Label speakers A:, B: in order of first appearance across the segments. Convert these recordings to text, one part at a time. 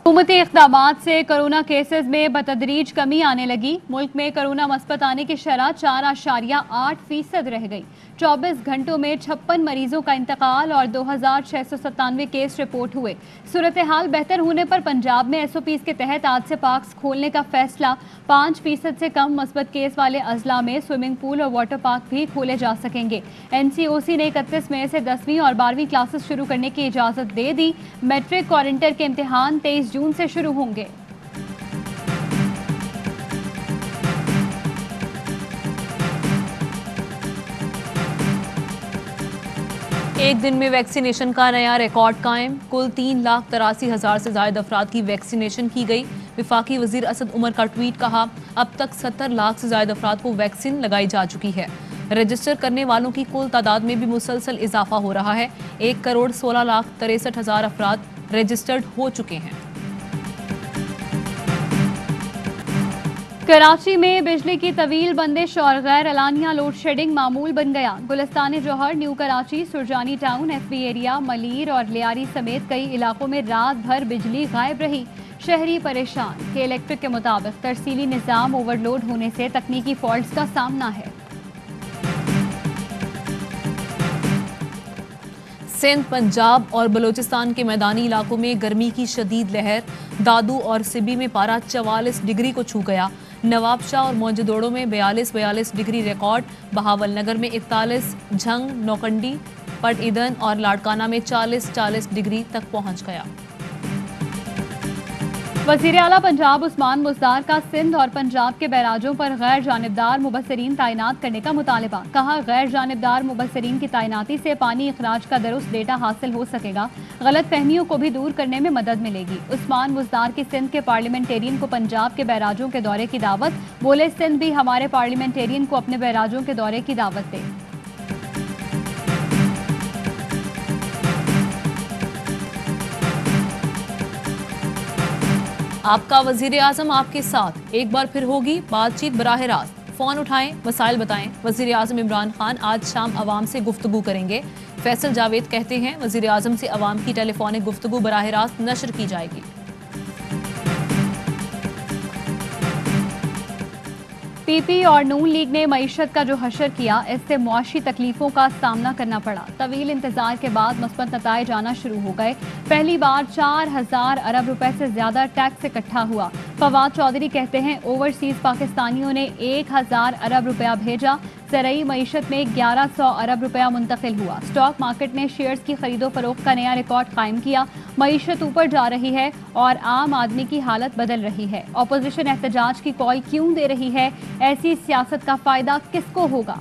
A: हुकूमती इक़दामात से corona cases में बतदरीज कमी आने लगी। मुल्क में कोरोना मस्बत आने की शरह 4.8% रह गई। 24 घंटों में 56 मरीजों का इंतकाल और 2697 केस रिपोर्ट हुए। सूरत हाल बेहतर होने पर पंजाब में SOPs के तहत आज से पार्क्स खोलने का फैसला। 5% से कम मस्बत केस वाले अजला में स्विमिंग पूल और वाटर पार्क भी खोले जा सकेंगे। NCOC ने 31 मई से 10वीं और 12वीं क्लासेस शुरू करने की इजाज़त दे दी। मैट्रिक और इंटर के इम्तिहान 23 जून से शुरू होंगे।
B: एक दिन में वैक्सीनेशन का नया रिकॉर्ड कायम। कुल 3,83,000 से ज्यादा अफराद की वैक्सीनेशन की गई। विफाकी वजीर असद उमर का ट्वीट कहा, अब तक 70 लाख से ज्यादा अफराद को वैक्सीन लगाई जा चुकी है। रजिस्टर करने वालों की कुल तादाद में भी मुसलसल इजाफा हो रहा है। 1,16,63,000 अफराद रजिस्टर्ड हो चुके हैं।
A: कराची में बिजली की तवील बंदिश और गैर एलानिया लोड शेडिंग मामूल बन गया। Gulistan Jauhar, new Karachi, Surjani town, FB area, Malir और लियारी समेत कई इलाकों में रात भर बिजली गायब रही। शहरी परेशान। के इलेक्ट्रिक के मुताबिक तरसीली निज़ाम ओवरलोड होने से तकनीकी फॉल्ट्स का सामना है।
B: सिंध, पंजाब और बलूचिस्तान के मैदानी इलाकों में गर्मी की शदीद लहर। दादू और सिबी में पारा 44 डिग्री को छू गया। नवाबशाह और मौजूदोड़ों में 42 डिग्री रिकॉर्ड। बहावल नगर में 41, झंग, नौकंडी, पट ईदन और लाड़काना में 40 डिग्री तक पहुंच गया।
A: वज़ीर आला पंजाब उस्मान मुज़्दार का सिंध और पंजाब के बैराजों पर गैर जानिबदार मुबस्सिरीन तैनात करने का मुतालबा। कहा, गैर जानिबदार मुबस्सिरीन की तैनाती से पानी अखराज का दुरुस्त डेटा हासिल हो सकेगा। गलत फहमियों को भी दूर करने में मदद मिलेगी। उस्मान मुज़्दार की सिंध के पार्लियामेंटेरियन को पंजाब के बैराजों के दौरे की दावत। बोले, सिंध भी हमारे पार्लियामेंटेरियन को अपने बैराजों के दौरे की दावत दे।
B: आपका वजीर आजम आपके साथ एक बार फिर होगी बातचीत बराह रास्त। फोन उठाएं, मसाइल बताएं। वजीर आजम इमरान खान आज शाम अवाम से गुफ्तगू करेंगे। फैसल जावेद कहते हैं, वजीर आजम से अवाम की टेलीफोनिक गुफ्तगू बराह रास्त नशर की जाएगी।
A: PP और नून लीग ने मईशत का जो हशर किया, इससे मुआशी तकलीफों का सामना करना पड़ा। तवील इंतजार के बाद मुस्बत नताइज आना शुरू हो गए। पहली बार 4,000 अरब रुपए से ज्यादा टैक्स इकट्ठा हुआ। फवाद चौधरी कहते हैं, ओवरसीज पाकिस्तानियों ने 1,000 अरब रुपया भेजा। ज़रई मईशत में 1100 अरब रुपया मुंतकिल हुआ। स्टॉक मार्केट ने शेयर्स की खरीदो फरोख्त का नया रिकॉर्ड कायम किया। मईशत ऊपर जा रही है और आम आदमी की हालत बदल रही है। अपोजिशन एहतजाज की कॉल क्यों दे रही है? ऐसी सियासत का फायदा किसको होगा?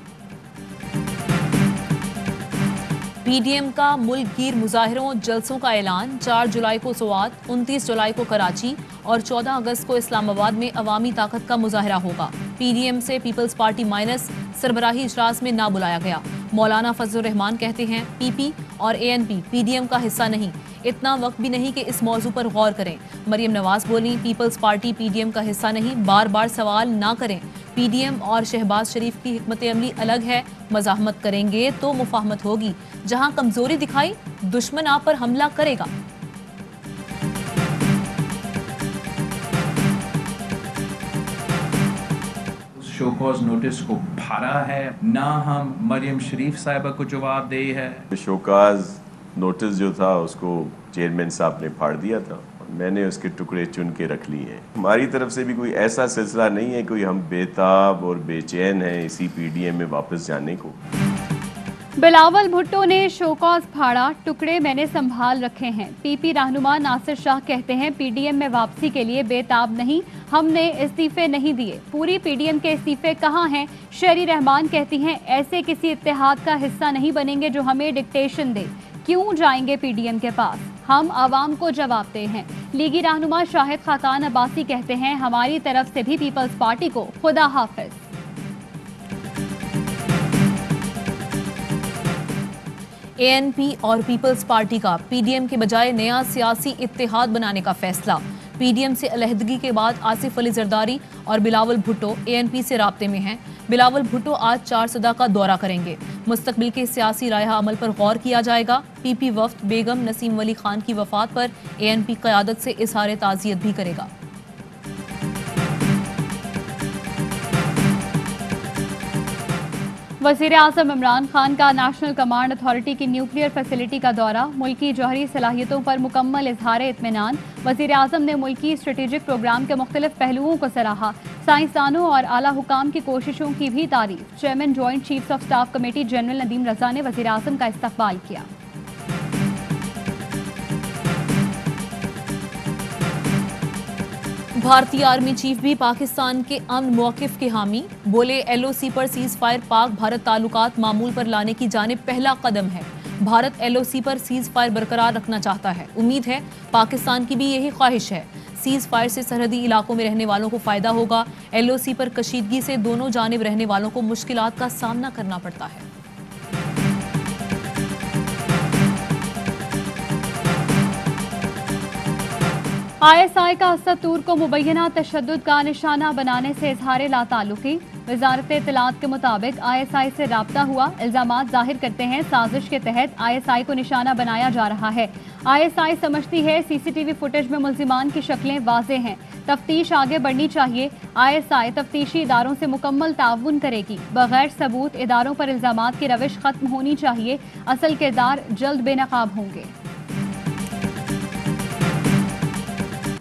B: PDM का मुल्क गिर मुजाहिरों जलसों का ऐलान। 4 जुलाई को सुवात, 29 जुलाई को कराची और 14 अगस्त को इस्लामाबाद में अवामी ताकत का मुजाहिरा होगा। PDM से पीपल्स पार्टी माइनस सरबराही इजलास में ना बुलाया गया। मौलाना फजल रहमान कहते हैं, PP और ANP PDM का हिस्सा नहीं। इतना वक्त भी नहीं कि इस मौजू पर गौर करें। मरियम नवाज बोली, पीपल्स पार्टी PDM का हिस्सा नहीं, बार बार सवाल ना करें। PDM और शहबाज शरीफ की हिकमत अमली अलग है। मज़ाहमत करेंगे तो मुफाहमत होगी। जहां कमजोरी दिखाई, दुश्मन आप पर हमला करेगा।
C: शोकॉज नोटिस को फाड़ा है ना, हम मरियम शरीफ साहिबा को जवाब दे है।
D: शोकॉज नोटिस जो था उसको चेयरमैन साहब ने फाड़ दिया था। मैंने उसके टुकड़े चुन के रख लिए हैं। हमारी तरफ से भी कोई ऐसा सिलसिला नहीं है, कोई हम बेताब और बेचैन हैं इसी PDM में वापस जाने को।
A: बिलावल भुट्टो ने शोकॉज फाड़ा, टुकड़े मैंने संभाल रखे हैं। PP रहनुमा नासिर शाह कहते हैं, PDM में वापसी के लिए बेताब नहीं, हमने इस्तीफे नहीं दिए। पूरी PDM के इस्तीफे कहाँ हैं? शहरी रहमान कहती हैं, ऐसे किसी इत्तेहाद का हिस्सा नहीं बनेंगे जो हमें डिक्टेशन दे। क्यों जाएंगे PDM के पास? हम आवाम को जवाब दे हैं। लीगी रहनुमा शाहिद खाकान अब्बासी कहते हैं, हमारी तरफ से भी पीपल्स पार्टी को खुदा हाफिज।
B: ANP और पीपल्स पार्टी का PDM के बजाय नया सियासी इत्तेहाद बनाने का फैसला। PDM से अलहदगी के बाद आसिफ अली जरदारी और बिलावल भुट्टो ANP से राब्ते में हैं। बिलावल भुट्टो आज चारसदा का दौरा करेंगे। मुस्तकबिल के सियासी राय अमल पर गौर किया जाएगा। पीपी वफ्द बेगम नसीम वली खान की वफात पर ANP क़यादत से इजहार ताज़ियत भी करेगा।
A: वज़ीर आज़म इमरान खान का नेशनल कमांड अथॉरिटी की न्यूक्लियर फैसिलिटी का दौरा, मुल्की जौहरी सलाहियतों पर मुकम्मल इजहार इत्मीनान। वज़ीर आज़म ने मुल्की स्ट्रेटेजिक प्रोग्राम के मुख्तलिफ पहलुओं को सराहा। साइंसदानों और आला हुकाम की कोशिशों की भी तारीफ। Chairman joint chiefs of staff committee general Nadeem Raza ने वज़ीर आज़म का इस्तकबाल किया।
B: भारतीय आर्मी चीफ भी पाकिस्तान के अमन मौक़िफ़ के हामी। बोले LOC पर सीज़ फायर पाक भारत ताल्लुकात मामूल पर लाने की जानिब पहला कदम है। भारत LOC पर सीज़ फायर बरकरार रखना चाहता है। उम्मीद है पाकिस्तान की भी यही ख्वाहिश है। सीज़ फायर से सरहदी इलाकों में रहने वालों को फ़ायदा होगा। LOC पर कशीदगी से दोनों जानिब रहने वालों को मुश्किलात का सामना करना पड़ता है।
A: ISI का असद तूर को मुबैना तशद्दुद का निशाना बनाने से इजहार लाताल्लुकी। वजारत इत्तलात के मुताबिक ISI से राब्ता हुआ। इल्जामात जाहिर करते हैं साजिश के तहत ISI को निशाना बनाया जा रहा है। ISI समझती है CCTV फुटेज में मुल्जिमान की शक्लें वाज़ेह हैं। तफ्तीश आगे बढ़नी चाहिए। ISI तफ्तीशी इदारों से मुकम्मल ताउन करेगी। बगैर सबूत इदारों पर इल्जामात की रविश खत्म होनी चाहिए। असल किरदार जल्द बेनकाब होंगे।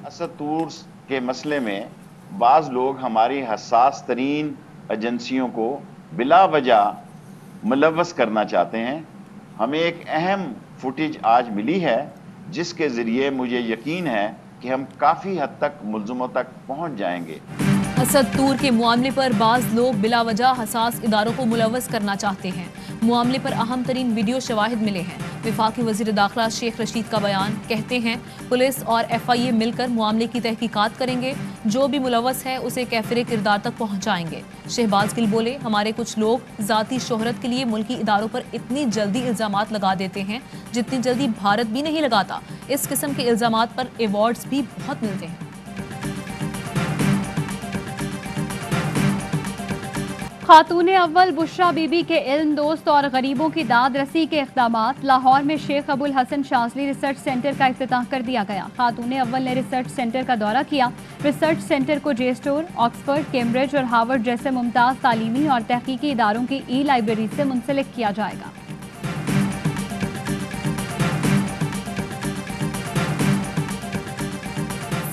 E: असद तूर के मसले में बाज़ लोग हमारी हसास तरीन एजेंसियों को बिला वजह मुलव्वस करना चाहते हैं। हमें एक अहम फुटेज आज मिली है जिसके ज़रिए मुझे यकीन है कि हम काफ़ी हद तक मुल्ज़िमों तक पहुँच जाएंगे।
B: असद तूर के मामले पर बाज़ लोग बिला वजह हसास इदारों को मुलव्वस करना चाहते हैं। मामले पर अहम तरीन वीडियो शवाहिद मिले हैं। वफाकी वज़ीर दाखिला शेख रशीद का बयान, कहते हैं पुलिस और FIA मिलकर मामले की तहकीकात करेंगे। जो भी मुलव्वस है उसे कैफिर किरदार तक पहुँचाएंगे। शहबाज गिल बोले, हमारे कुछ लोग ज़ाती शोहरत के लिए मुल्की इदारों पर इतनी जल्दी इल्ज़ामात लगा देते हैं जितनी जल्दी भारत भी नहीं लगाता। इस किस्म के इल्ज़ामात पर एवॉर्ड्स भी बहुत मिलते हैं।
A: खातूने अव्वल बुशरा बीबी के इल्म दोस्त और गरीबों की दाद रसी के इक़दामात। लाहौर में शेख अबुल हसन शाज़ली रिसर्च सेंटर का इफ्तिताह कर दिया गया। खातूने अव्वल ने रिसर्च सेंटर का दौरा किया। रिसर्च सेंटर को JSTOR, ऑक्सफर्ड, कैम्ब्रिज और हार्वर्ड जैसे मुमताज़ तालीमी और तहकीकी इदारों की ई-लाइब्रेरी से मुंसलिक किया जाएगा।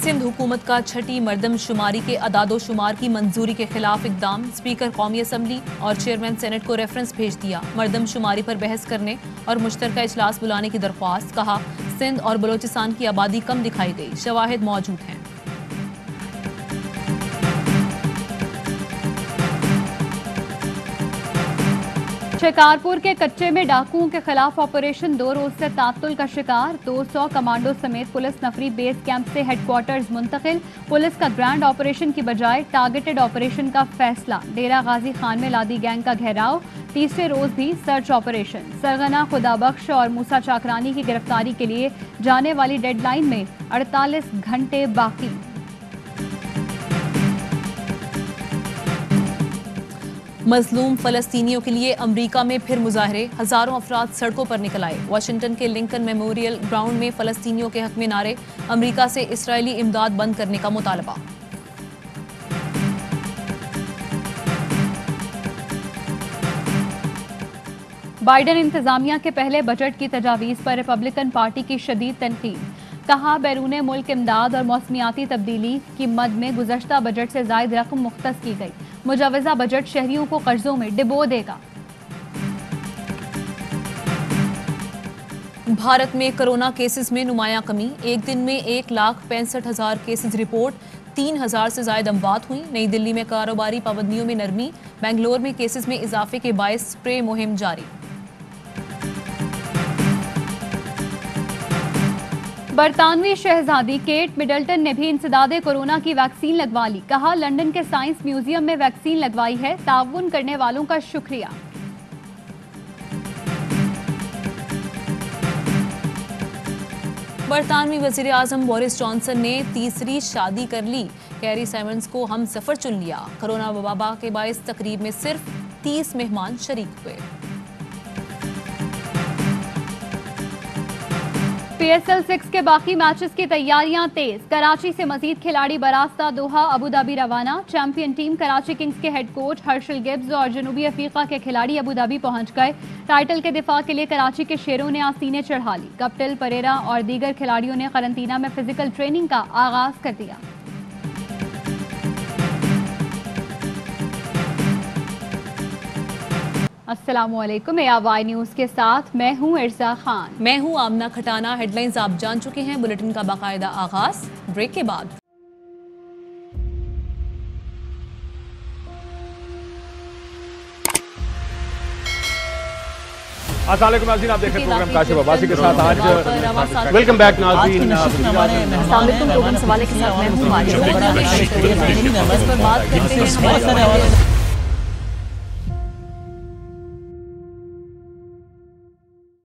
B: सिंध हुकूमत का छठी मरदमशुमारी के अदादोशुमार की मंजूरी के खिलाफ इकदाम। स्पीकर कौमी असम्बली और चेयरमैन सेनेट को रेफरेंस भेज दिया। मरदमशुमारी पर बहस करने और मुश्तरका इजलास बुलाने की दरख्वास्त। कहा सिंध और बलोचिस्तान की आबादी कम दिखाई गई, शवाहिद मौजूद हैं।
A: शिकारपुर के कच्चे में डाकुओं के खिलाफ ऑपरेशन 2 रोज से तात्तुल का शिकार। 200 कमांडो समेत पुलिस नफरी बेस कैंप से हेडक्वार्टर्स मुंतकिल। पुलिस का ग्रैंड ऑपरेशन की बजाय टारगेटेड ऑपरेशन का फैसला। डेरा गाजी खान में लादी गैंग का घेराव। तीसरे रोज भी सर्च ऑपरेशन। सरगना, खुदाबख्श और मूसा चाकरानी की गिरफ्तारी के लिए जाने वाली डेडलाइन में 48 घंटे बाकी।
B: मजलूम फलस्तीनियों के लिए अमरीका में फिर मुजाहरे। हजारों अफराद सड़कों पर निकल आए। वाशिंगटन के लिंकन मेमोरियल ग्राउंड में फलस्तीनियों के हक में नारे। अमरीका से इसराइली इमदाद बंद करने का मुतालबा।
A: बाइडन इंतजामिया के पहले बजट की तजावीज़ पर रिपब्लिकन पार्टी की शदीद तनकीद। कहा बैरून मुल्क इमदाद और मौसमियाती तब्दीली की मद में गुज़श्ता बजट से ज़ायद रकम मुख्तस की गई। मुजवज़ा बजट शहरियों को कर्जों में डिबो देगा।
B: भारत में कोरोना केसेस में नुमायां कमी। एक दिन में 1,65,000 केसेस रिपोर्ट। 3,000 से ज़ायद अमवात हुई। नई दिल्ली में कारोबारी पाबंदियों में नरमी। बेंगलोर में केसेस में इजाफे के बायस स्प्रे मुहिम जारी।
A: बरतानवी शहजादी केट मिडल्टन ने भी इंसदादे कोरोना की वैक्सीन लगवा ली। कहा लंदन के साइंस म्यूजियम में वैक्सीन लगवाई है, ताउन करने वालों का शुक्रिया। बरतानवी वज़ीर आज़म बोरिस जॉनसन ने तीसरी शादी कर ली।
B: कैरी साइमंड्स को हम सफर चुन लिया। कोरोना वबा के बायस तकरीब में सिर्फ 30 मेहमान शरीक हुए।
A: PSL 6 के बाकी मैचेस की तैयारियां तेज। कराची से मजीद खिलाड़ी बरास्ता दोहा अबू धाबी रवाना। चैंपियन टीम कराची किंग्स के हेड कोच हर्षल गिब्स और जनूबी अफ्रीका के खिलाड़ी अबू धाबी पहुंच गए। टाइटल के दिफा के लिए कराची के शेरों ने आसीने चढ़ा ली। कप्टिल, परेरा और दीगर खिलाड़ियों ने करंतना में फिजिकल ट्रेनिंग का आगाज कर दिया। अस्सलामुअलैकुम, ARY न्यूज़ के साथ मैं हूं इर्जा खान।
B: मैं हूं आमना खटाना। हेडलाइंस आप जान चुके हैं। बुलेटिन का बाकायदा आगाज ब्रेक के बाद।
F: अस्सलाम वालेकुम नाज़रीन, आप देख रहे हैं प्रोग्राम काशिफ अब्बासी के साथ। आज
B: वेलकम
F: बैक नाज़रीन।
B: प्रोग्राम सवाले के साथ मैं हूं मारिया। इस पर बात करते हैं